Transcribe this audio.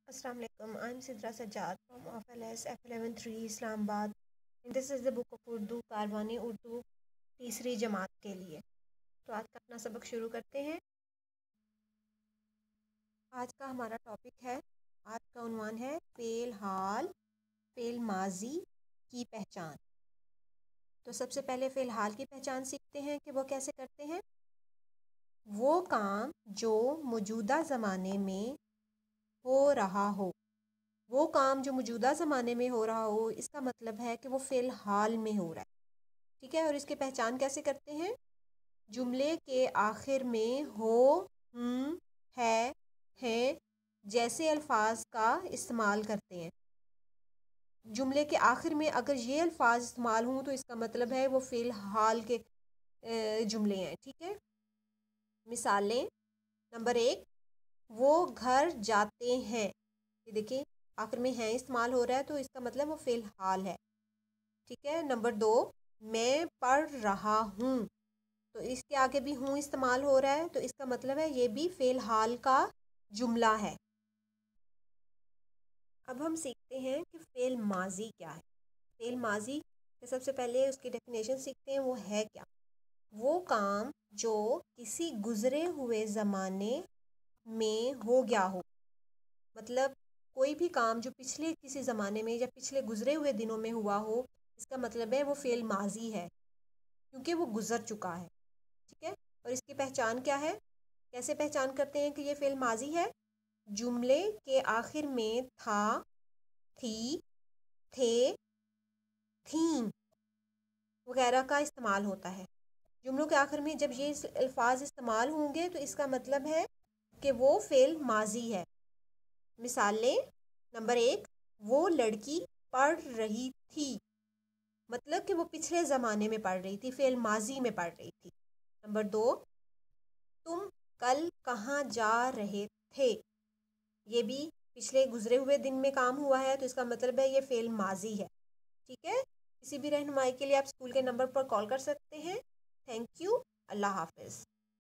Assalamu alaikum. I'm Sidra Sajjad from FLS F113 Islamabad. And this is the book of Urdu कारवानी Urdu तीसरी जमात के लिए। तो आज का अपना सबक शुरू करते हैं। आज का हमारा टॉपिक है, आज का उन्वान है फ़ेल हाल फ़ेल माजी की पहचान। तो सबसे पहले फ़ेल हाल की पहचान सीखते हैं कि वो कैसे करते हैं। वो काम जो मौजूदा ज़माने में हो रहा हो। वो काम जो मौजूदा ज़माने में हो रहा हो, इसका मतलब है कि वो फ़िल हाल में हो रहा है। ठीक है, और इसकी पहचान कैसे करते हैं। जुमले के आखिर में हो, है जैसे अल्फाज का इस्तेमाल करते हैं। जुमले के आखिर में अगर ये अल्फाज इस्तेमाल हों तो इसका मतलब है वो फ़िल हाल के जुमले हैं। ठीक है, मिसालें। नंबर 1, वो घर जाते हैं। ये देखिए आखिर में है इस्तेमाल हो रहा है तो इसका मतलब वो फ़िल हाल है। ठीक है। नंबर 2, मैं पढ़ रहा हूँ। तो इसके आगे भी हूँ इस्तेमाल हो रहा है तो इसका मतलब है ये भी फ़िल हाल का जुमला है। अब हम सीखते हैं कि फ़िल माजी क्या है। फ़िल माजी के सबसे पहले उसकी डेफिनेशन सीखते हैं, वो है क्या। वो काम जो किसी गुज़रे हुए ज़माने में हो गया हो। मतलब कोई भी काम जो पिछले किसी ज़माने में या पिछले गुज़रे हुए दिनों में हुआ हो, इसका मतलब है वो फ़ेल माजी है क्योंकि वो गुज़र चुका है। ठीक है, और इसकी पहचान क्या है, कैसे पहचान करते हैं कि ये फ़ेल माजी है। जुमले के आखिर में था, थी, थे, थीं वगैरह का इस्तेमाल होता है। जुमलों के आखिर में जब ये अल्फाज इस्तेमाल होंगे तो इसका मतलब है कि वो फ़ेल माजी है। मिसालें। नंबर 1, वो लड़की पढ़ रही थी। मतलब कि वो पिछले ज़माने में पढ़ रही थी, फ़ेल माजी में पढ़ रही थी। नंबर 2, तुम कल कहाँ जा रहे थे। ये भी पिछले गुजरे हुए दिन में काम हुआ है तो इसका मतलब है ये फ़ेल माजी है। ठीक है, किसी भी रहनुमाई के लिए आप स्कूल के नंबर पर कॉल कर सकते हैं। Thank you. अल्लाह हाफ़िज़।